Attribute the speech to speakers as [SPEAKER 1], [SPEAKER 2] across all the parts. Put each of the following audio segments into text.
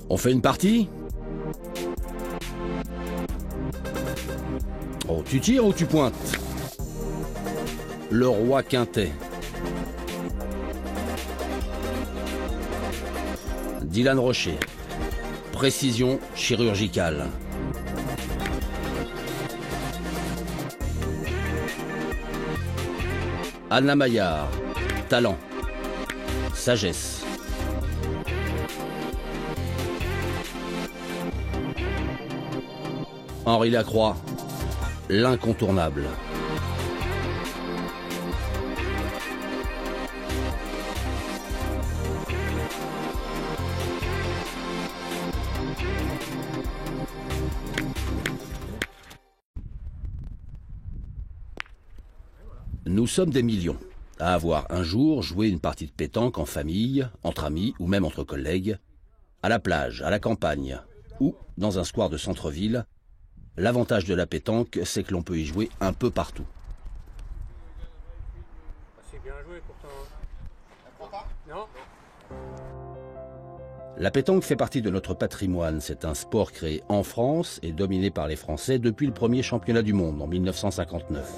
[SPEAKER 1] On fait une partie? Oh, tu tires ou tu pointes? Le roi quintet. Dylan Rocher. Précision chirurgicale. Anna Maillard. Talent. Sagesse. Henri Lacroix. L'incontournable. Nous sommes des millions à avoir un jour joué une partie de pétanque en famille, entre amis ou même entre collègues, à la plage, à la campagne ou dans un square de centre-ville. L'avantage de la pétanque, c'est que l'on peut y jouer un peu partout.
[SPEAKER 2] C'est bien joué pourtant. Non ?
[SPEAKER 1] La pétanque fait partie de notre patrimoine. C'est un sport créé en France et dominé par les Français depuis le premier championnat du monde en 1959.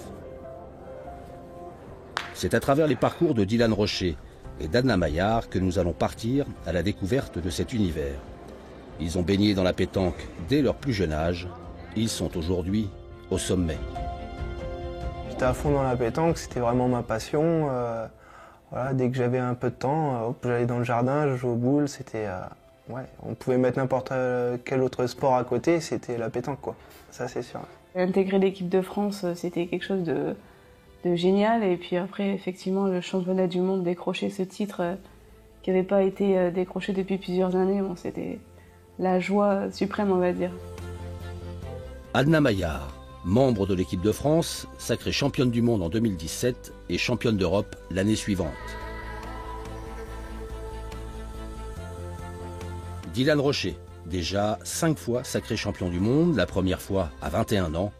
[SPEAKER 1] C'est à travers les parcours de Dylan Rocher et d'Anna Maillard que nous allons partir à la découverte de cet univers. Ils ont baigné dans la pétanque dès leur plus jeune âge. Ils sont aujourd'hui au sommet.
[SPEAKER 3] J'étais à fond dans la pétanque, c'était vraiment ma passion. Voilà, dès que j'avais un peu de temps, j'allais dans le jardin, je jouais aux boules. Ouais, on pouvait mettre n'importe quel autre sport à côté, c'était la pétanque, quoi. Ça, c'est sûr.
[SPEAKER 4] Intégrer l'équipe de France, c'était quelque chose de génial. Et puis après, effectivement, le championnat du monde, décrocher ce titre qui n'avait pas été décroché depuis plusieurs années, bon, c'était la joie suprême, on va dire.
[SPEAKER 1] Anna Maillard, membre de l'équipe de France, sacrée championne du monde en 2017 et championne d'Europe l'année suivante. Dylan Rocher, déjà 5 fois sacré champion du monde, la première fois à 21 ans.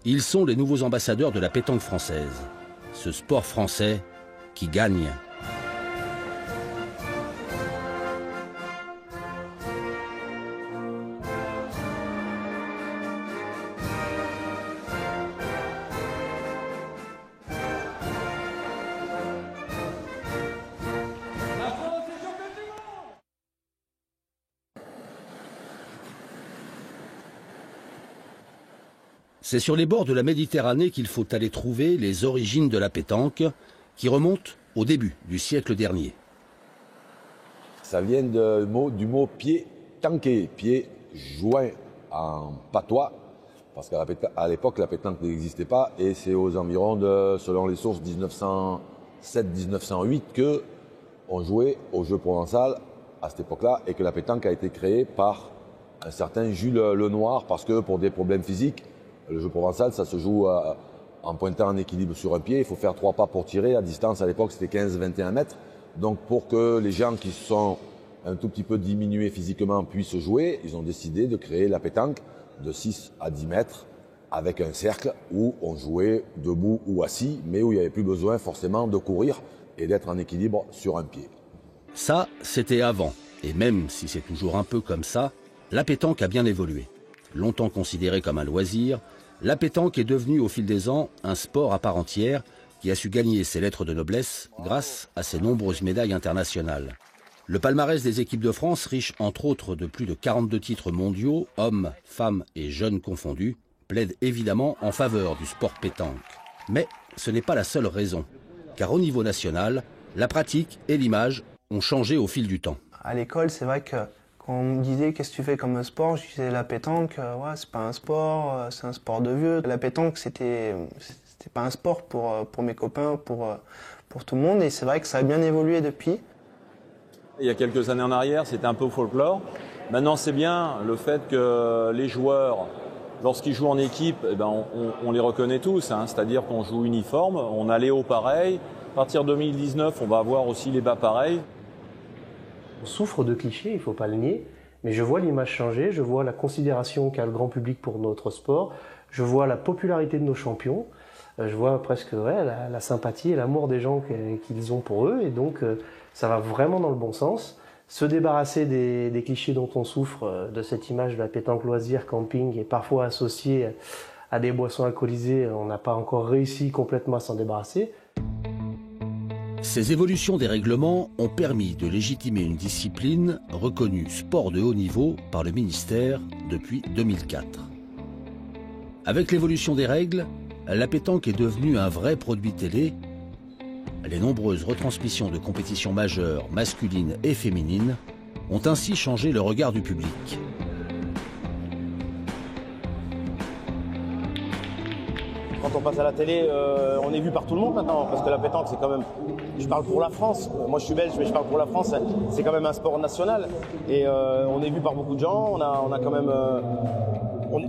[SPEAKER 1] Ils sont les nouveaux ambassadeurs de la pétanque française. Ce sport français qui gagne. C'est sur les bords de la Méditerranée qu'il faut aller trouver les origines de la pétanque, qui remontent au début du siècle dernier.
[SPEAKER 5] Ça vient du mot pied tanké, pied joint en patois, parce qu'à l'époque la pétanque n'existait pas, et c'est aux environs de, selon les sources, 1907-1908 que on jouait au jeu provençal à cette époque-là, et que la pétanque a été créée par un certain Jules Lenoir, parce que pour des problèmes physiques, le jeu provençal, ça se joue en pointant en équilibre sur un pied. Il faut faire 3 pas pour tirer. À distance, à l'époque, c'était 15-21 mètres. Donc, pour que les gens qui sont un tout petit peu diminués physiquement puissent jouer, ils ont décidé de créer la pétanque de 6 à 10 mètres avec un cercle où on jouait debout ou assis, mais où il n'y avait plus besoin forcément de courir et d'être en équilibre sur un pied.
[SPEAKER 1] Ça, c'était avant. Et même si c'est toujours un peu comme ça, la pétanque a bien évolué. Longtemps considérée comme un loisir, la pétanque est devenue au fil des ans un sport à part entière qui a su gagner ses lettres de noblesse grâce à ses nombreuses médailles internationales. Le palmarès des équipes de France, riche entre autres de plus de 42 titres mondiaux, hommes, femmes et jeunes confondus, plaide évidemment en faveur du sport pétanque. Mais ce n'est pas la seule raison, car au niveau national, la pratique et l'image ont changé au fil du temps.
[SPEAKER 3] À l'école, c'est vrai que quand on me disait qu'est-ce que tu fais comme sport, je disais la pétanque, ouais, c'est pas un sport, c'est un sport de vieux. La pétanque, c'était pas un sport pour mes copains, pour tout le monde, et c'est vrai que ça a bien évolué depuis.
[SPEAKER 6] Il y a quelques années en arrière, c'était un peu folklore. Maintenant, c'est bien le fait que les joueurs, lorsqu'ils jouent en équipe, eh ben, on les reconnaît tous, hein, c'est-à-dire qu'on joue uniforme, on a les hauts pareils. À partir de 2019, on va avoir aussi les bas pareils.
[SPEAKER 7] On souffre de clichés, il ne faut pas le nier, mais je vois l'image changer, je vois la considération qu'a le grand public pour notre sport, je vois la popularité de nos champions, je vois presque la sympathie et l'amour des gens qu'ils ont pour eux, et donc ça va vraiment dans le bon sens. Se débarrasser des clichés dont on souffre, de cette image de la pétanque loisir, camping, et parfois associée à des boissons alcoolisées, on n'a pas encore réussi complètement à s'en débarrasser.
[SPEAKER 1] Ces évolutions des règlements ont permis de légitimer une discipline reconnue sport de haut niveau par le ministère depuis 2004. Avec l'évolution des règles, la pétanque est devenue un vrai produit télé. Les nombreuses retransmissions de compétitions majeures, masculines et féminines, ont ainsi changé le regard du public.
[SPEAKER 8] Quand on passe à la télé, on est vu par tout le monde maintenant, parce que la pétanque, c'est quand même, je parle pour la France, moi je suis belge, mais je parle pour la France, c'est quand même un sport national. Et on est vu par beaucoup de gens, on a quand même,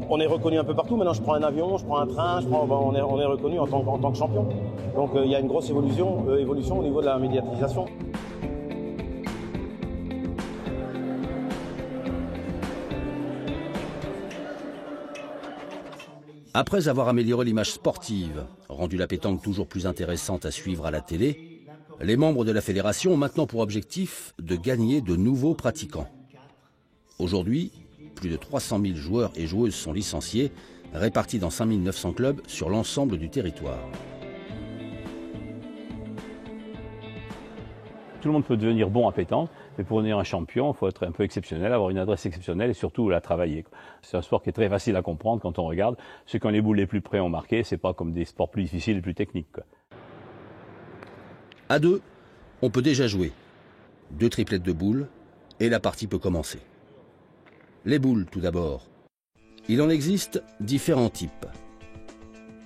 [SPEAKER 8] on est reconnu un peu partout. Maintenant, je prends un avion, je prends un train, on est reconnu en tant que champion. Donc il y a une grosse évolution au niveau de la médiatisation.
[SPEAKER 1] Après avoir amélioré l'image sportive, rendu la pétanque toujours plus intéressante à suivre à la télé, les membres de la fédération ont maintenant pour objectif de gagner de nouveaux pratiquants. Aujourd'hui, plus de 300 000 joueurs et joueuses sont licenciés, répartis dans 5 900 clubs sur l'ensemble du territoire.
[SPEAKER 9] Tout le monde peut devenir bon à pétanque, mais pour devenir un champion, il faut être un peu exceptionnel, avoir une adresse exceptionnelle et surtout la travailler. C'est un sport qui est très facile à comprendre quand on regarde. Ceux qui ont les boules les plus près ont marqué, c'est pas comme des sports plus difficiles et plus techniques.
[SPEAKER 1] À deux, on peut déjà jouer. 2 triplettes de boules et la partie peut commencer. Les boules tout d'abord. Il en existe différents types.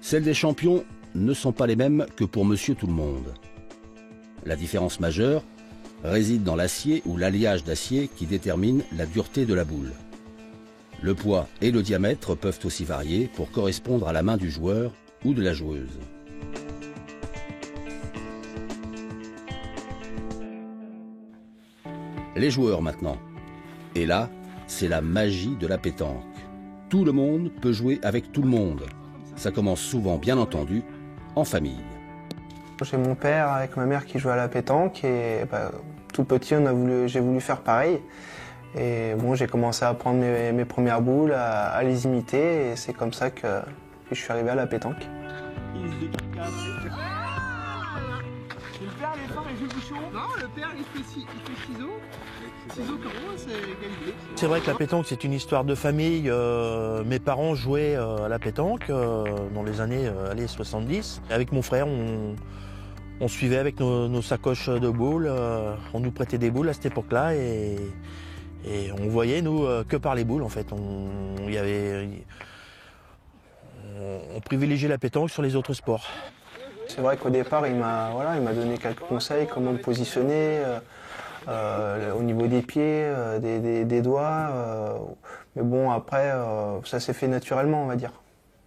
[SPEAKER 1] Celles des champions ne sont pas les mêmes que pour Monsieur Tout-le-Monde. La différence majeure réside dans l'acier ou l'alliage d'acier qui détermine la dureté de la boule. Le poids et le diamètre peuvent aussi varier pour correspondre à la main du joueur ou de la joueuse. Les joueurs maintenant. Et là, c'est la magie de la pétanque. Tout le monde peut jouer avec tout le monde. Ça commence souvent, bien entendu, en famille.
[SPEAKER 3] J'ai mon père avec ma mère qui joue à la pétanque et tout petit j'ai voulu faire pareil. Et bon, j'ai commencé à prendre mes premières boules, à les imiter et c'est comme ça que je suis arrivé à la pétanque.
[SPEAKER 2] Le père il est fort, il fait bouchon. Non, le père il fait ciseaux. Ciseaux carreaux, c'est égalité.
[SPEAKER 10] C'est vrai que la pétanque c'est une histoire de famille. Mes parents jouaient à la pétanque dans les années 70. Avec mon frère, on suivait avec nos sacoches de boules. On nous prêtait des boules à cette époque-là et on voyait nous que par les boules en fait. On privilégiait la pétanque sur les autres sports.
[SPEAKER 3] C'est vrai qu'au départ, il m'a donné quelques conseils, comment me positionner au niveau des pieds, des doigts. Mais bon, après, ça s'est fait naturellement, on va dire.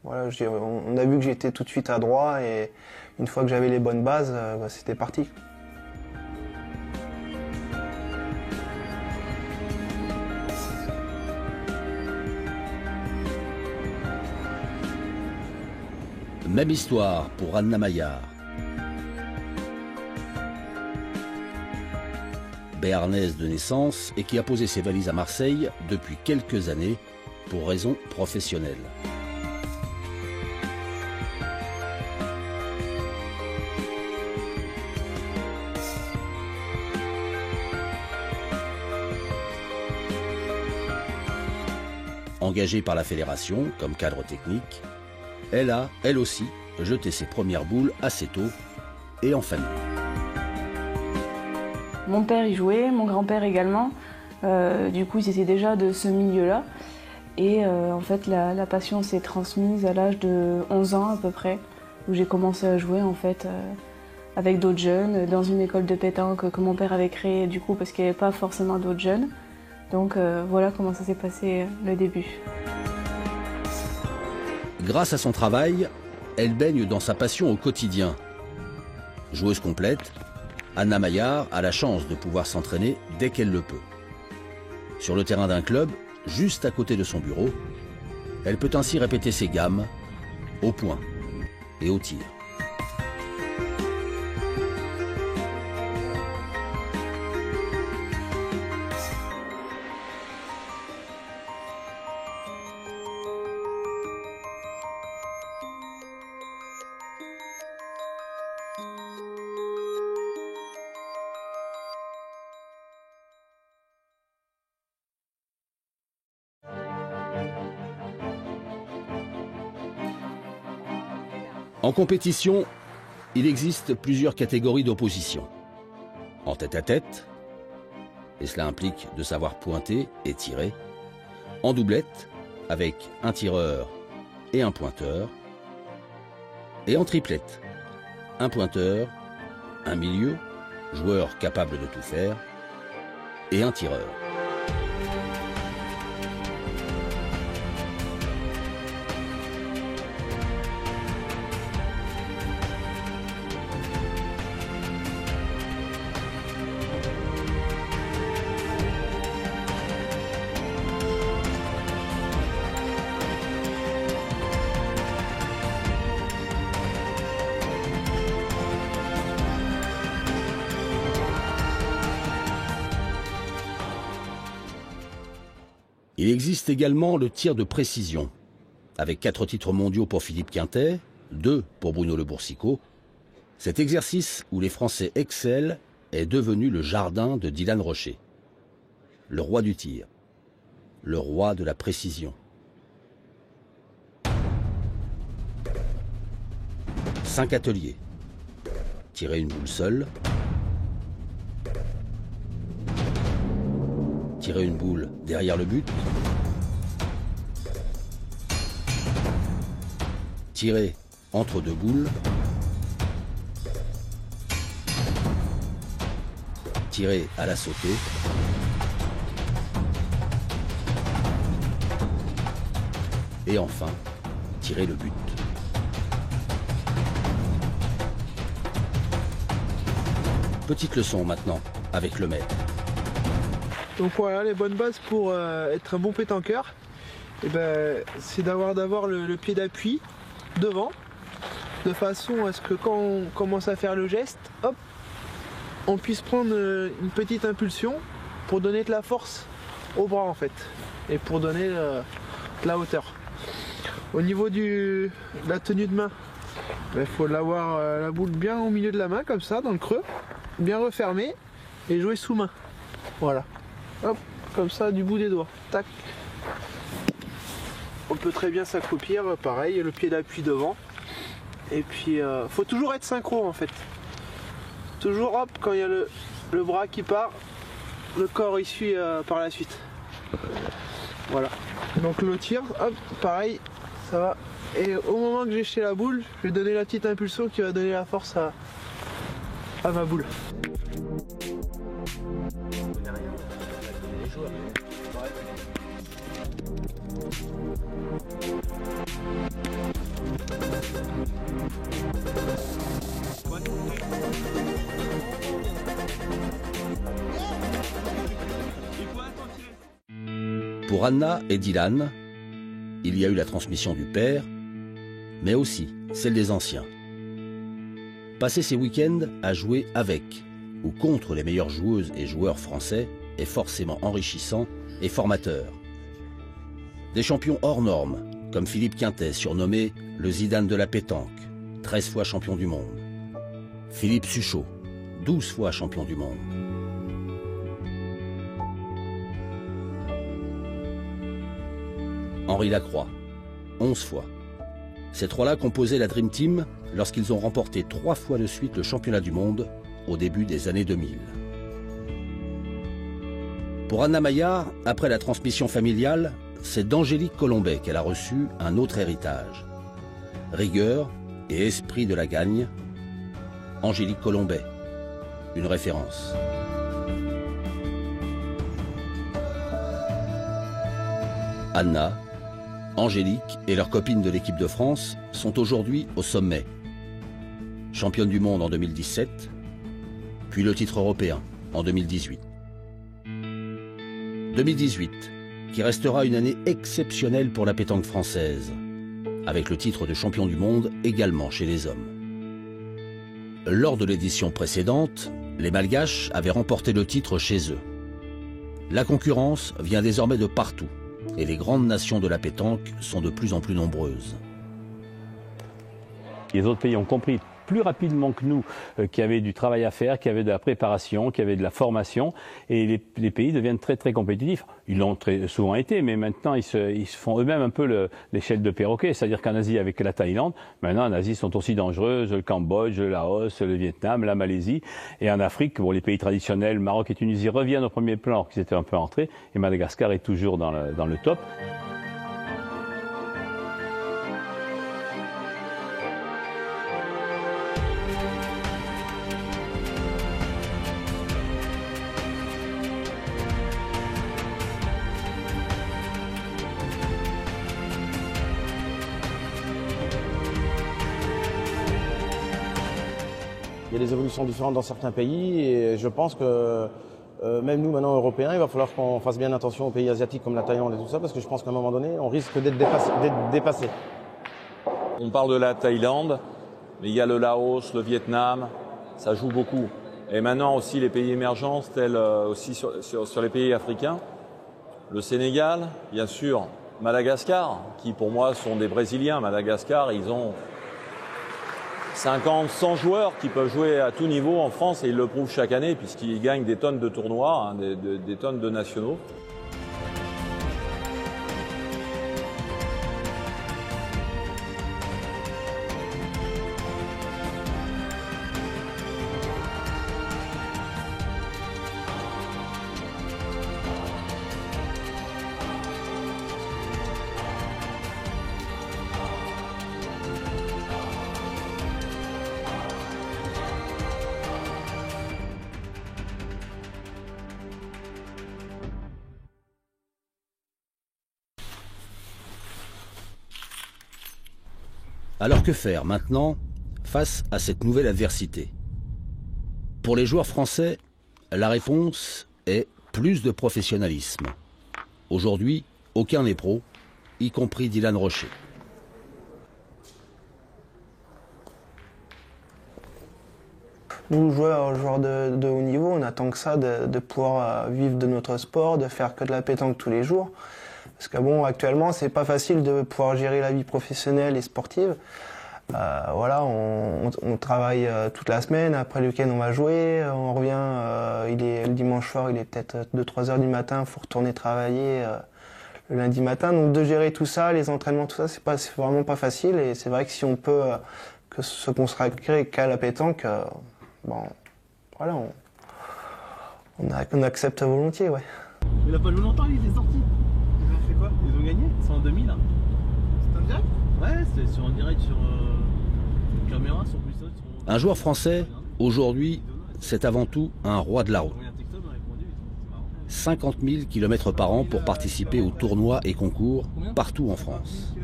[SPEAKER 3] Voilà, on a vu que j'étais tout de suite à droit et une fois que j'avais les bonnes bases, c'était parti.
[SPEAKER 1] Même histoire pour Anna Maillard. Béarnaise de naissance et qui a posé ses valises à Marseille depuis quelques années pour raisons professionnelles. Engagée par la fédération comme cadre technique, elle a, elle aussi, jeté ses premières boules assez tôt et en famille.
[SPEAKER 4] Mon père y jouait, mon grand-père également. Du coup, ils étaient déjà de ce milieu-là. Et en fait, la passion s'est transmise à l'âge de 11 ans à peu près, où j'ai commencé à jouer en fait avec d'autres jeunes, dans une école de pétanque que mon père avait créée du coup parce qu'il n'y avait pas forcément d'autres jeunes. Donc voilà comment ça s'est passé le début.
[SPEAKER 1] Grâce à son travail, elle baigne dans sa passion au quotidien. Joueuse complète, Anna Maillard a la chance de pouvoir s'entraîner dès qu'elle le peut. Sur le terrain d'un club, juste à côté de son bureau, elle peut ainsi répéter ses gammes au point et au tir. En compétition, il existe plusieurs catégories d'opposition. En tête-à-tête, et cela implique de savoir pointer et tirer. En doublette, avec un tireur et un pointeur. Et en triplette, un pointeur, un milieu, joueur capable de tout faire, et un tireur. Il existe également le tir de précision, avec 4 titres mondiaux pour Philippe Quintet, 2 pour Bruno Le Boursicot. Cet exercice où les Français excellent est devenu le jardin de Dylan Rocher. Le roi du tir, le roi de la précision. 5 ateliers. Tirer une boule seule. Tirer une boule derrière le but. Tirer entre 2 boules. Tirer à la sautée. Et enfin, tirer le but. Petite leçon maintenant avec le maître.
[SPEAKER 2] Donc voilà, les bonnes bases pour être un bon pétanqueur, c'est d'avoir d'abord le pied d'appui devant, de façon à ce que quand on commence à faire le geste, hop, on puisse prendre une petite impulsion pour donner de la force au bras en fait, et pour donner de la hauteur. Au niveau de la tenue de main, il faut l'avoir la boule bien au milieu de la main, comme ça, dans le creux, bien refermée, et jouer sous main. Voilà. Hop, comme ça, du bout des doigts. Tac. On peut très bien s'accroupir, pareil, le pied d'appui devant. Et puis, faut toujours être synchro en fait. Toujours, hop, quand il y a le bras qui part, le corps il suit par la suite. Voilà. Donc le tir, hop, pareil, ça va. Et au moment que j'ai jeté la boule, je vais donner la petite impulsion qui va donner la force à ma boule.
[SPEAKER 1] Pour Anna et Dylan, il y a eu la transmission du père, mais aussi celle des anciens. Passer ses week-ends à jouer avec ou contre les meilleures joueuses et joueurs français est forcément enrichissant et formateur. Des champions hors normes, comme Philippe Quintet, surnommé le Zidane de la pétanque, 13 fois champion du monde. Philippe Suchot, 12 fois champion du monde. Henri Lacroix, 11 fois. Ces trois-là composaient la Dream Team lorsqu'ils ont remporté 3 fois de suite le championnat du monde au début des années 2000. Pour Anna Maillard, après la transmission familiale, c'est d'Angélique Colombet qu'elle a reçu un autre héritage. Rigueur et esprit de la gagne. Angélique Colombet, une référence. Anna, Angélique et leurs copines de l'équipe de France sont aujourd'hui au sommet. Championne du monde en 2017, puis le titre européen en 2018. 2018, qui restera une année exceptionnelle pour la pétanque française, avec le titre de champion du monde également chez les hommes. Lors de l'édition précédente, les Malgaches avaient remporté le titre chez eux. La concurrence vient désormais de partout, et les grandes nations de la pétanque sont de plus en plus nombreuses.
[SPEAKER 9] Les autres pays ont compris plus rapidement que nous, qui avaient du travail à faire, qui avaient de la préparation, qui avaient de la formation, et les pays deviennent très très compétitifs. Ils l'ont très souvent été, mais maintenant ils se font eux-mêmes un peu l'échelle de perroquet, c'est-à-dire qu'en Asie avec la Thaïlande, maintenant en Asie sont aussi dangereuses, le Cambodge, le Laos, le Vietnam, la Malaisie, et en Afrique, bon, les pays traditionnels, Maroc et Tunisie reviennent au premier plan, alors qu'ils étaient un peu entrés, et Madagascar est toujours dans le top.
[SPEAKER 8] Il y a des évolutions différentes dans certains pays et je pense que même nous maintenant Européens, il va falloir qu'on fasse bien attention aux pays asiatiques comme la Thaïlande et tout ça parce que je pense qu'à un moment donné, on risque d'être dépassé.
[SPEAKER 6] On parle de la Thaïlande, mais il y a le Laos, le Vietnam, ça joue beaucoup. Et maintenant aussi les pays émergents, tels aussi sur les pays africains. Le Sénégal, bien sûr, Madagascar, qui pour moi sont des Brésiliens. Madagascar, ils ont 50, 100 joueurs qui peuvent jouer à tout niveau en France et ils le prouvent chaque année puisqu'ils gagnent des tonnes de tournois, hein, des tonnes de nationaux.
[SPEAKER 1] Alors que faire maintenant face à cette nouvelle adversité? Pour les joueurs français, la réponse est plus de professionnalisme. Aujourd'hui, aucun n'est pro, y compris Dylan Rocher.
[SPEAKER 3] Nous, joueurs de haut niveau, on attend que ça, de pouvoir vivre de notre sport, de faire que de la pétanque tous les jours. Parce que bon, actuellement, c'est pas facile de pouvoir gérer la vie professionnelle et sportive. Voilà, on travaille toute la semaine, après le week-end on va jouer, on revient, le dimanche soir, il est peut-être 2-3 heures du matin, il faut retourner travailler le lundi matin. Donc de gérer tout ça, les entraînements, tout ça, c'est vraiment pas facile. Et c'est vrai que si on peut que se consacrer qu'à la pétanque, bon, voilà, on accepte volontiers, ouais.
[SPEAKER 11] Il a pas joué longtemps, il est sorti.
[SPEAKER 2] Ils ont fait quoi?
[SPEAKER 11] Ils ont gagné, c'est en 2000.
[SPEAKER 2] C'est en direct?
[SPEAKER 11] Ouais, c'est en direct sur une caméra, sur plus.
[SPEAKER 1] Un joueur français, aujourd'hui, c'est avant tout un roi de la route. 50 000 km par an pour participer aux tournois et concours partout en France.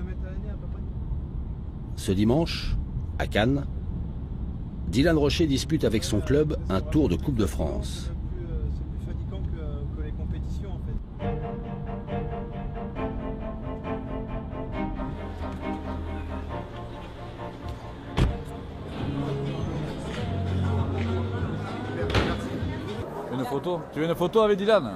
[SPEAKER 1] Ce dimanche, à Cannes, Dylan Rocher dispute avec son club un tour de Coupe de France.
[SPEAKER 2] C'est plus fatigant que les compétitions en fait.
[SPEAKER 12] Une photo? Tu veux une photo avec Dylan?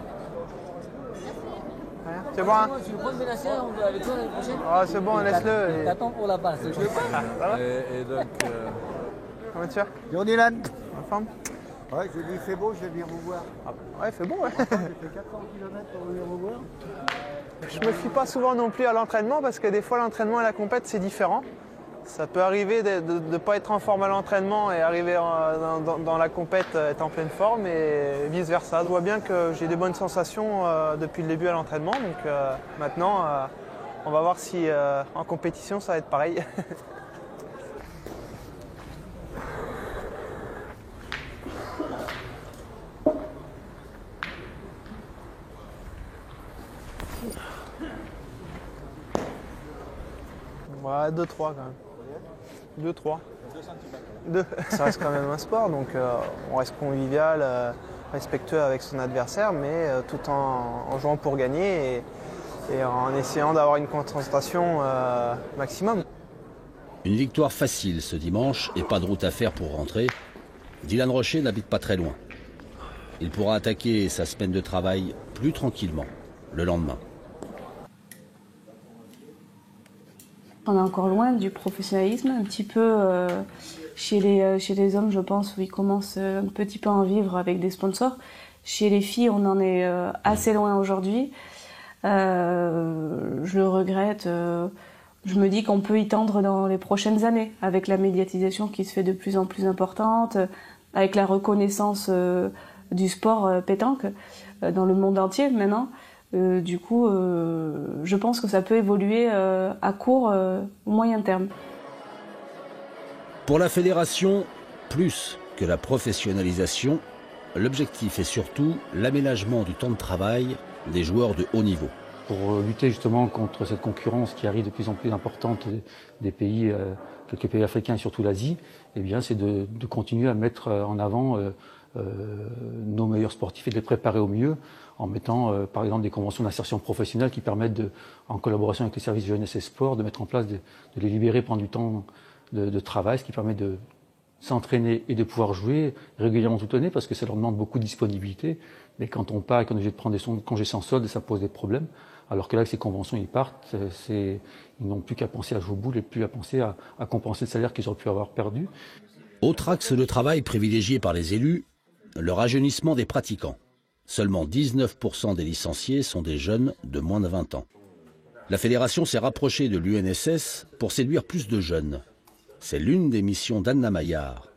[SPEAKER 2] C'est bon, hein?
[SPEAKER 13] Tu veux prendre Bénatia avec toi l'année prochaine?
[SPEAKER 2] Ah, c'est bon, laisse-le.
[SPEAKER 13] T'attends pour la passe.
[SPEAKER 12] Et donc...
[SPEAKER 2] Comment tu vas?
[SPEAKER 14] Bonjour Dylan.
[SPEAKER 2] En forme?
[SPEAKER 14] Ouais, j'ai dit c'est beau, je vais venir vous voir.
[SPEAKER 2] Ouais, c'est bon, ouais.
[SPEAKER 14] J'ai fait 400 km pour venir vous voir.
[SPEAKER 2] Je me fie pas souvent non plus à l'entraînement parce que des fois l'entraînement et la compète c'est différent. Ça peut arriver de ne pas être en forme à l'entraînement et arriver dans la compète être en pleine forme et vice versa. Je vois bien que j'ai des bonnes sensations depuis le début à l'entraînement. Donc maintenant, on va voir si en compétition ça va être pareil. Ouais, 2-3 quand même. 2-3. 2. Ça reste quand même un sport, donc on reste convivial, respectueux avec son adversaire, mais tout en jouant pour gagner et en essayant d'avoir une concentration maximum.
[SPEAKER 1] Une victoire facile ce dimanche et pas de route à faire pour rentrer. Dylan Rocher n'habite pas très loin. Il pourra attaquer sa semaine de travail plus tranquillement le lendemain.
[SPEAKER 4] On est encore loin du professionnalisme, un petit peu Chez les hommes, je pense, ils commencent un petit peu à en vivre avec des sponsors. Chez les filles, on en est assez loin aujourd'hui. Je le regrette. Je me dis qu'on peut y tendre dans les prochaines années, avec la médiatisation qui se fait de plus en plus importante, avec la reconnaissance du sport pétanque dans le monde entier maintenant. Du coup, je pense que ça peut évoluer à court ou moyen terme.
[SPEAKER 1] Pour la fédération, plus que la professionnalisation, l'objectif est surtout l'aménagement du temps de travail des joueurs de haut niveau.
[SPEAKER 15] Pour lutter justement contre cette concurrence qui arrive de plus en plus importante des pays, quelques pays africains et surtout l'Asie, eh bien c'est de continuer à mettre en avant nos meilleurs sportifs et de les préparer au mieux en mettant par exemple des conventions d'insertion professionnelle qui permettent, en collaboration avec les services jeunesse et sport, de mettre en place, de les libérer, prendre du temps de travail, ce qui permet de s'entraîner et de pouvoir jouer régulièrement toute l'année parce que ça leur demande beaucoup de disponibilité. Mais quand on part et qu'on est obligé de prendre des congés sans solde, ça pose des problèmes. Alors que là, avec ces conventions, ils partent, ils n'ont plus qu'à penser à jouer au boule et plus à penser à compenser le salaire qu'ils auraient pu avoir perdu.
[SPEAKER 1] Autre axe de travail privilégié par les élus, le rajeunissement des pratiquants. Seulement 19% des licenciés sont des jeunes de moins de 20 ans. La fédération s'est rapprochée de l'UNSS pour séduire plus de jeunes. C'est l'une des missions d'Anna Maillard.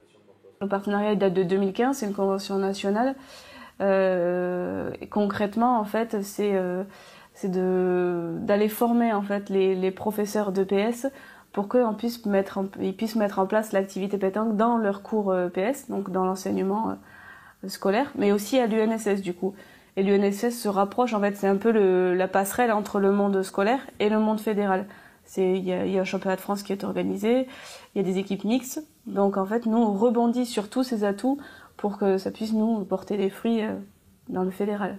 [SPEAKER 4] Le partenariat date de 2015, c'est une convention nationale. Concrètement, en fait, c'est d'aller former en fait les professeurs d'EPS pour qu'ils puissent mettre en place l'activité pétanque dans leur cours EPS, donc dans l'enseignement scolaire, mais aussi à l'UNSS du coup. Et l'UNSS se rapproche, en fait, c'est un peu la passerelle entre le monde scolaire et le monde fédéral. Il y a un championnat de France qui est organisé, il y a des équipes mixtes, donc en fait nous on rebondit sur tous ces atouts pour que ça puisse nous porter des fruits dans le fédéral.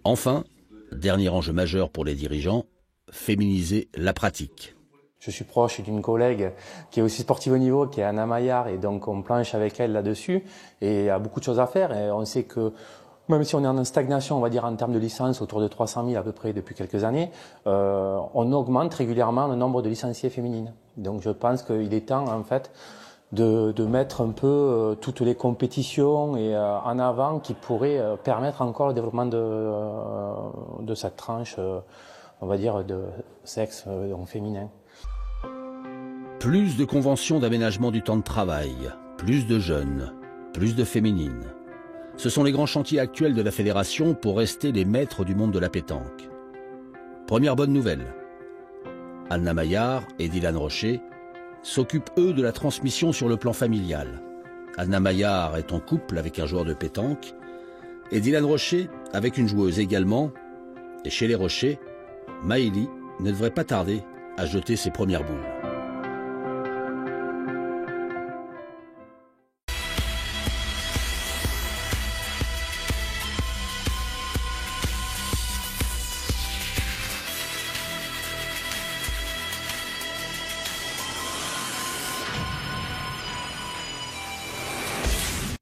[SPEAKER 1] Enfin, dernier enjeu majeur pour les dirigeants, féminiser la pratique.
[SPEAKER 16] Je suis proche d'une collègue qui est aussi sportive au niveau, qui est Anna Maillard, et donc on planche avec elle là-dessus, et il y a beaucoup de choses à faire, et on sait que même si on est en stagnation, on va dire en termes de licences, autour de 300 000 à peu près depuis quelques années, on augmente régulièrement le nombre de licenciées féminines. Donc je pense qu'il est temps en fait de mettre un peu toutes les compétitions et en avant qui pourraient permettre encore le développement de cette tranche, on va dire, de sexe féminin.
[SPEAKER 1] Plus de conventions d'aménagement du temps de travail, plus de jeunes, plus de féminines. Ce sont les grands chantiers actuels de la fédération pour rester les maîtres du monde de la pétanque. Première bonne nouvelle, Anna Maillard et Dylan Rocher s'occupent eux de la transmission sur le plan familial. Anna Maillard est en couple avec un joueur de pétanque et Dylan Rocher avec une joueuse également. Et chez les Rocher, Maëlie ne devrait pas tarder à jeter ses premières boules.